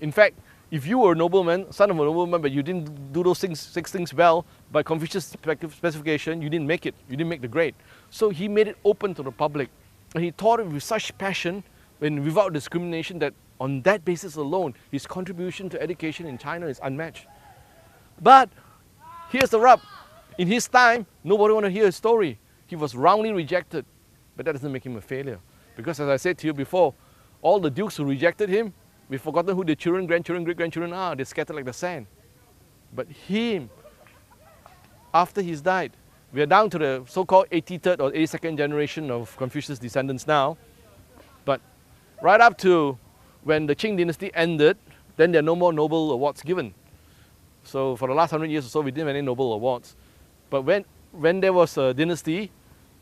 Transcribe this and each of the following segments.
In fact, if you were a nobleman, son of a nobleman, but you didn't do those six things well, by Confucius' specification, you didn't make it. You didn't make the grade. So he made it open to the public. And he taught it with such passion and without discrimination that on that basis alone, his contribution to education in China is unmatched. But here's the rub. In his time, nobody wanted to hear his story. He was roundly rejected. But that doesn't make him a failure. Because as I said to you before, all the dukes who rejected him, we've forgotten who their children, grandchildren, great-grandchildren are. They're scattered like the sand. But him, after he's died, we are down to the so-called 83rd or 82nd generation of Confucius descendants now. But right up to when the Qing dynasty ended, then there are no more Nobel awards given. So for the last 100 years or so, we didn't have any Nobel awards. But when there was a dynasty,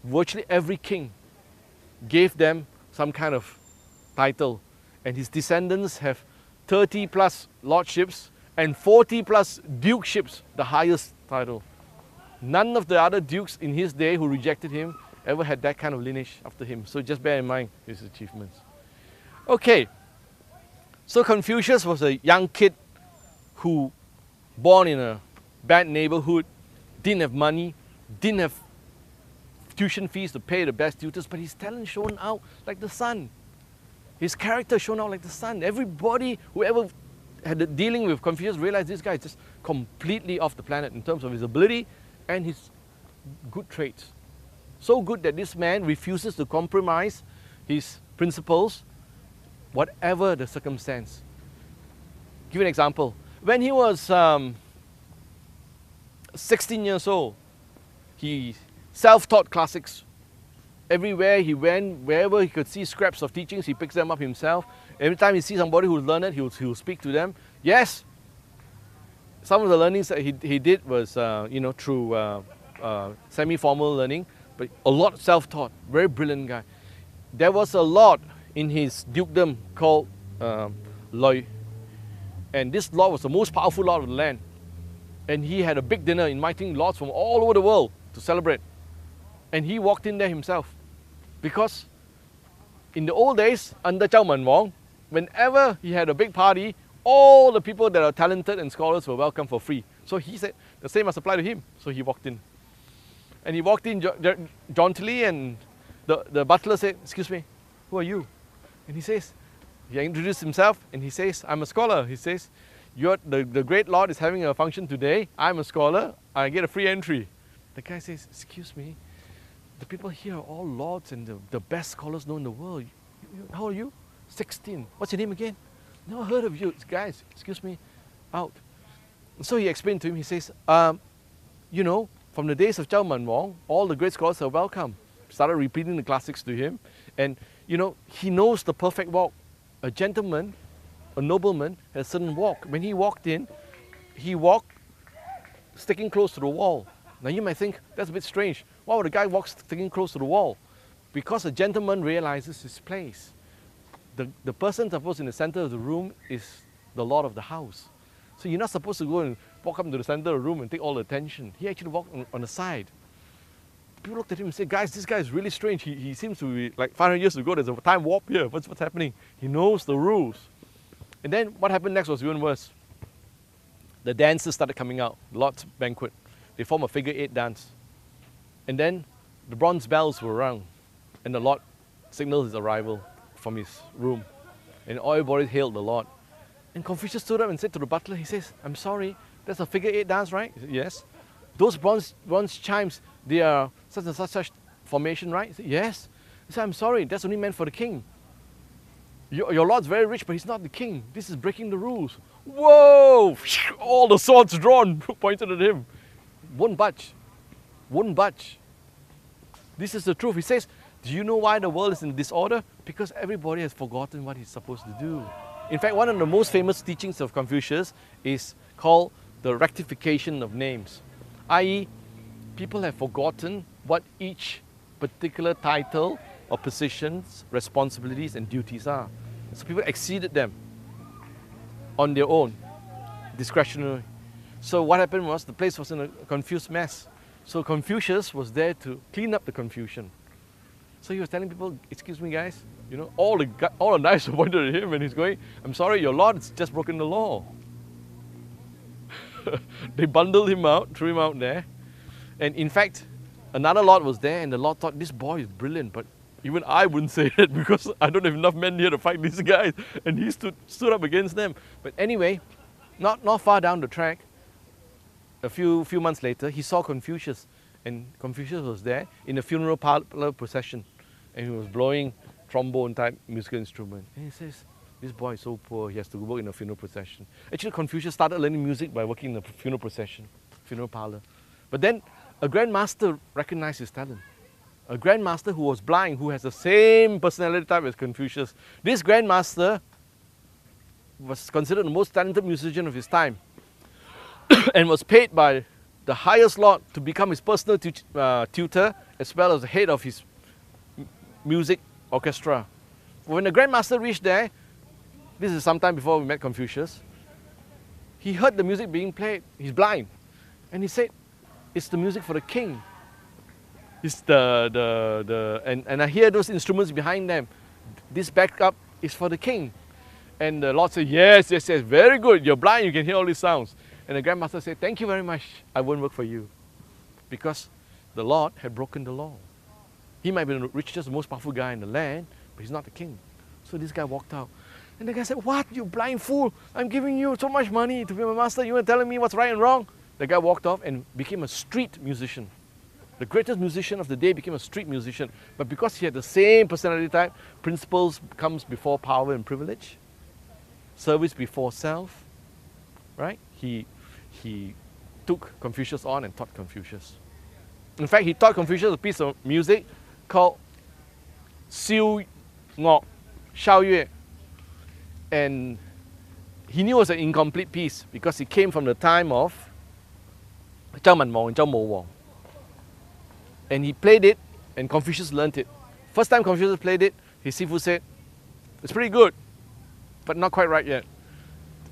virtually every king gave them some kind of title. And his descendants have 30 plus lordships and 40 plus dukeships, the highest title. None of the other dukes in his day who rejected him ever had that kind of lineage after him. So just bear in mind his achievements. Okay, so Confucius was a young kid who born in a bad neighborhood, didn't have money, didn't have tuition fees to pay the best tutors, but his talent shone out like the sun. His character shone out like the sun. Everybody who ever had a dealing with Confucius realized this guy is just completely off the planet in terms of his ability and his good traits. So good that this man refuses to compromise his principles, whatever the circumstance. Give you an example. When he was 16 years old, he self-taught classics. Everywhere he went, wherever he could see scraps of teachings, he picks them up himself. Every time he sees somebody who's learned, he'll speak to them. Yes, some of the learnings that he did was through semi-formal learning, but a lot self-taught. Very brilliant guy. There was a lord in his dukedom called Loi, and this lord was the most powerful lord of the land. And he had a big dinner inviting lords from all over the world to celebrate. And he walked in there himself. Because in the old days, under Zhao Man Wang, whenever he had a big party, all the people that are talented and scholars were welcome for free. So he said the same must apply to him. So he walked in. And he walked in jauntily, and the butler said, "Excuse me, who are you?" And he says, he introduced himself, and he says, "I'm a scholar." He says, the great lord is having a function today. I'm a scholar. I get a free entry. The guy says, "Excuse me, the people here are all lords and the best scholars known in the world. How are you?" 16. What's your name again? Never heard of you. Guys, excuse me, out. And so he explained to him, he says, from the days of Zhao Man Wang, all the great scholars are welcome. Started repeating the classics to him. And, he knows the perfect walk. A gentleman, a nobleman, has a certain walk. When he walked in, he walked sticking close to the wall. Now you might think, that's a bit strange. Why would a guy walk sticking close to the wall? Because a gentleman realizes his place. The person supposed in the center of the room is the lord of the house. So you're not supposed to go and walk up to the center of the room and take all the attention. He actually walked on the side. People looked at him and said, "Guys, this guy is really strange. He seems to be like 500 years ago. There's a time warp here. What's happening?" He knows the rules. And then what happened next was even worse. The dancers started coming out, Lord's banquet. They form a figure 8 dance. And then the bronze bells were rung, and the Lord signaled his arrival from his room. And everybody hailed the Lord. And Confucius stood up and said to the butler, he says, "I'm sorry, that's a figure 8 dance, right?" He said, "Yes." "Those bronze chimes, they are such and such formation, right?" He said, "Yes." He said, "I'm sorry, that's only meant for the king. Your lord's very rich, but he's not the king. This is breaking the rules." Whoa! All the swords drawn, pointed at him. Won't budge. Won't budge. This is the truth. He says, do you know why the world is in disorder? Because everybody has forgotten what he's supposed to do. In fact, one of the most famous teachings of Confucius is called the rectification of names. I.e., people have forgotten what each particular title or positions, responsibilities and duties are. So people exceeded them on their own, discretionary. So what happened was the place was in a confused mess. So Confucius was there to clean up the confusion. So he was telling people, "Excuse me guys, You know, all the knives are pointed at him, and he's going, "I'm sorry, your Lord has just broken the law." They bundled him out, threw him out there. And in fact, another Lord was there, and the Lord thought, this boy is brilliant, but even I wouldn't say it because I don't have enough men here to fight these guys. And he stood up against them. But anyway, not far down the track, a few months later, he saw Confucius. And Confucius was there in a funeral parlor procession. And he was blowing trombone-type musical instrument. And he says, this boy is so poor, he has to work in a funeral procession. Actually, Confucius started learning music by working in a funeral procession, funeral parlor. But then a grandmaster recognized his talent. A grandmaster who was blind, who has the same personality type as Confucius. This grandmaster was considered the most talented musician of his time and was paid by the highest lord to become his personal tutor as well as the head of his music orchestra. When the grandmaster reached there, this is sometime before we met Confucius, he heard the music being played. He's blind. And he said, it's the music for the king. It's and I hear those instruments behind them. This backup is for the king. And the Lord said, yes, yes, yes, very good. You're blind, you can hear all these sounds. And the grandmaster said, thank you very much. I won't work for you. Because the Lord had broken the law. He might be the richest, the most powerful guy in the land, but he's not the king. So this guy walked out. And the guy said, what, you blind fool? I'm giving you so much money to be my master. You are telling me what's right and wrong? The guy walked off and became a street musician. The greatest musician of the day became a street musician. But because he had the same personality type, principles comes before power and privilege. Service before self. Right? He took Confucius on and taught Confucius. In fact, he taught Confucius a piece of music called Siu Ngok Xiao Yue. And he knew it was an incomplete piece because it came from the time of Zhao Manwang and Zhao Mouwang. And he played it, and Confucius learned it. First time Confucius played it, his Sifu said, it's pretty good, but not quite right yet.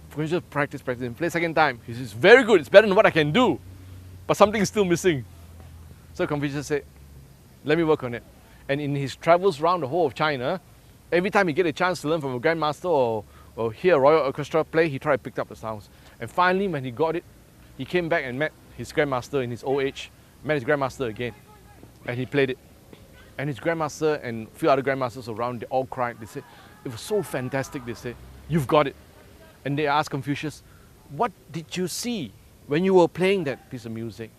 Confucius practiced, and played second time. He says, very good, it's better than what I can do, but something is still missing. So Confucius said, let me work on it. And in his travels around the whole of China, every time he get a chance to learn from a grandmaster or hear a royal orchestra play, he tried to pick up the sounds. And finally, when he got it, he came back and met his grandmaster in his old age, met his grandmaster again, and he played it. And his grandmaster and a few other grandmasters around, they all cried. They said, it was so fantastic, they said, you've got it. And they asked Confucius, what did you see when you were playing that piece of music?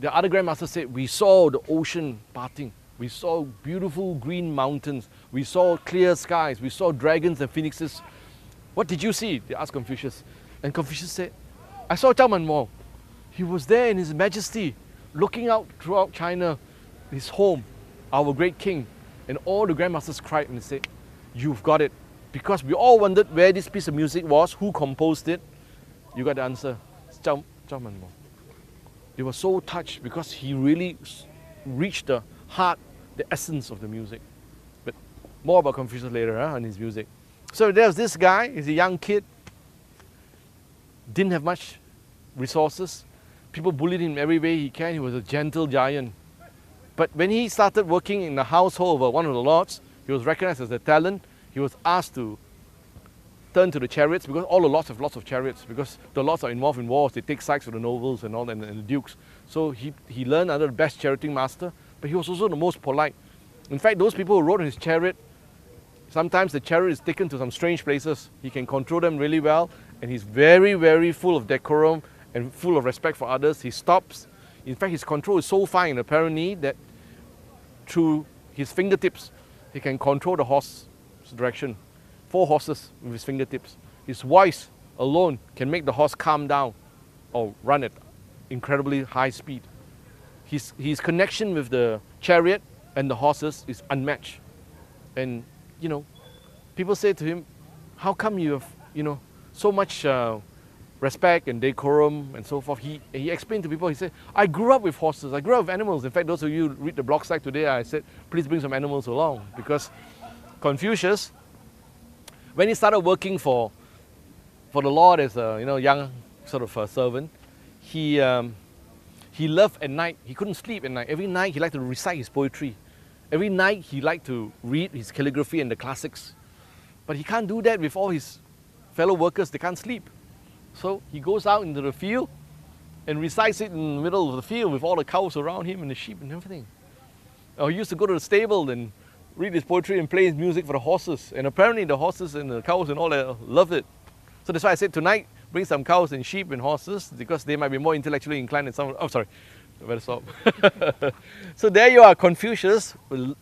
The other grandmaster said, we saw the ocean parting. We saw beautiful green mountains. We saw clear skies. We saw dragons and phoenixes. What did you see? They asked Confucius. And Confucius said, I saw Zhao Manwang. He was there in his majesty, looking out throughout China, his home, our great king. And all the grandmasters cried and said, you've got it. Because we all wondered where this piece of music was, who composed it. You got the answer. It's Zhao Manwang. They were so touched because he really reached the heart, the essence of the music. But more about Confucius later and his music. So there was this guy, he's a young kid, didn't have much resources. People bullied him every way he can. He was a gentle giant. But when he started working in the household of one of the lords, he was recognized as a talent. He was asked to turn to the chariots because all the lords have lots of chariots because the lords are involved in wars. They take sides with the nobles and all and the dukes. So he learned under the best charioting master, but he was also the most polite. In fact, those people who rode in his chariot, sometimes the chariot is taken to some strange places. He can control them really well, and he's very, very full of decorum and full of respect for others. He stops. In fact, his control is so fine apparently that through his fingertips, he can control the horse's direction. 4 horses with his fingertips. His voice alone can make the horse calm down or run at incredibly high speed. His connection with the chariot and the horses is unmatched. And, you know, people say to him, how come you have, so much respect and decorum and so forth? He explained to people, he said, I grew up with horses, I grew up with animals. In fact, those of you who read the blog site today, I said, please bring some animals along. Because Confucius, when he started working for the Lord as a young sort of servant, he loved at night. He couldn't sleep at night. Every night he liked to recite his poetry. Every night he liked to read his calligraphy and the classics. But he can't do that with all his fellow workers. They can't sleep. So he goes out into the field and recites it in the middle of the field with all the cows around him and the sheep and everything. Or he used to go to the stable and read his poetry and play his music for the horses. And apparently the horses and the cows and all that loved it. So that's why I said tonight, bring some cows and sheep and horses, because they might be more intellectually inclined than some. Oh, sorry, I better stop. So there you are, Confucius,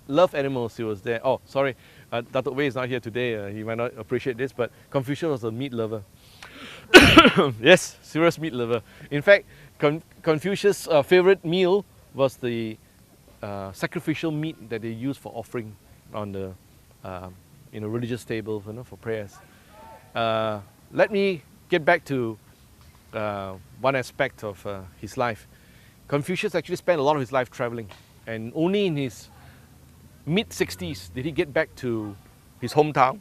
loved animals. He was there. Oh, sorry, Datuk Wei is not here today. He might not appreciate this, but Confucius was a meat lover. Yes, serious meat lover. In fact, Confucius' favorite meal was the sacrificial meat that they used for offering on the religious tables, for prayers. Let me get back to one aspect of his life. Confucius actually spent a lot of his life traveling, and only in his mid-60s did he get back to his hometown.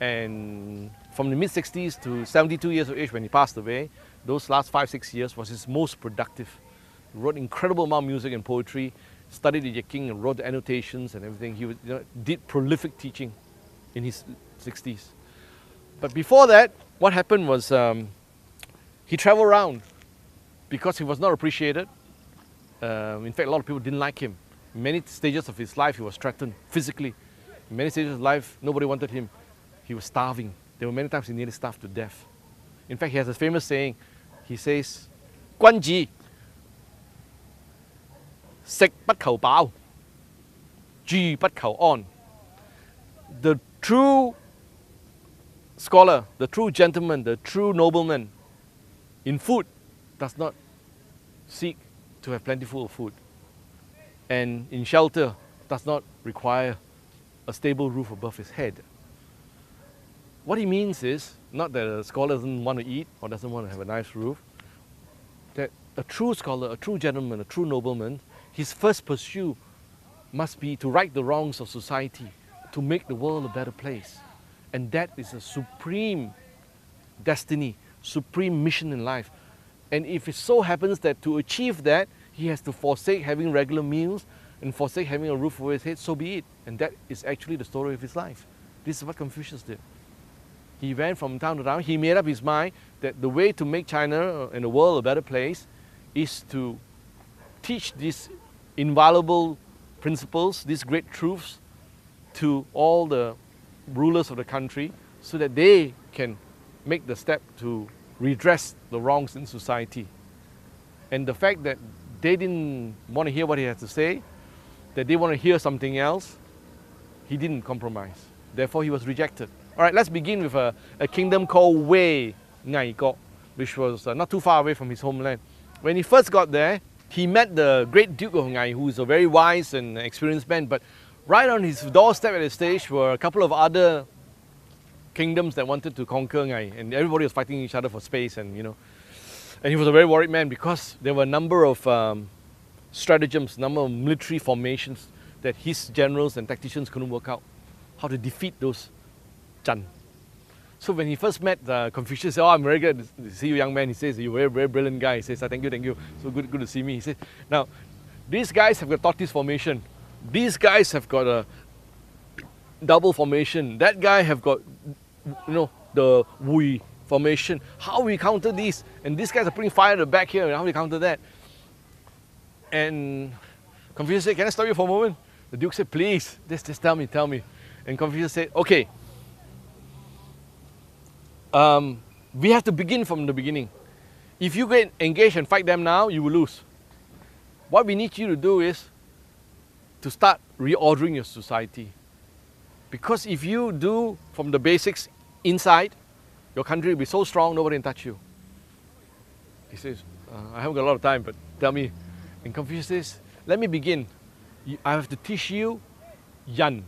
And from the mid-60s to 72 years of age when he passed away, those last 5-6 years was his most productive. He wrote incredible amount of music and poetry, studied the King and wrote the annotations and everything. He did prolific teaching in his 60s. But before that, what happened was he traveled around because he was not appreciated. In fact, a lot of people didn't like him. In many stages of his life, he was threatened physically. In many stages of his life, nobody wanted him. He was starving. There were many times he nearly starved to death. In fact, he has a famous saying. He says, 君子食不求飽，住不求安. The true scholar, the true gentleman, the true nobleman in food does not seek to have plentiful food, and in shelter does not require a stable roof above his head. What he means is not that a scholar doesn't want to eat or doesn't want to have a nice roof, that a true scholar, a true gentleman, a true nobleman, his first pursuit must be to right the wrongs of society, to make the world a better place. And that is a supreme destiny, supreme mission in life. And if it so happens that to achieve that, he has to forsake having regular meals and forsake having a roof over his head, so be it. And that is actually the story of his life. This is what Confucius did. He went from town to town. He made up his mind that the way to make China and the world a better place is to teach these inviolable principles, these great truths, to all the rulers of the country so that they can make the step to redress the wrongs in society. And the fact that they didn't want to hear what he had to say, that they want to hear something else, he didn't compromise. Therefore, he was rejected. All right, let's begin with a kingdom called Wei Ngai Kok, which was not too far away from his homeland. When he first got there, he met the great Duke of Ngai, who is a very wise and experienced man. But right on his doorstep at the stage were a couple of other kingdoms that wanted to conquer Ngai, and everybody was fighting each other for space, and and he was a very worried man because there were a number of stratagems, number of military formations that his generals and tacticians couldn't work out how to defeat those Chan. So when he first met Confucius, he said, "Oh, I'm very glad to see you, young man." He says, "You're a very, very brilliant guy." He says, thank you. So good to see me." He said, "Now, these guys have got tortoise formation. These guys have got a double formation. That guy have got, the Wui formation. How we counter these? And these guys are putting fire at the back here. How we counter that?" And Confucius said, "Can I stop you for a moment?" The Duke said, "Please, just tell me. And Confucius said, "Okay. We have to begin from the beginning. If you get engaged and fight them now, you will lose. What we need you to do is to start reordering your society. Because if you do from the basics inside, your country will be so strong, nobody can touch you." He says, "I haven't got a lot of time, but tell me." And Confucius says, "Let me begin. I have to teach you Yan.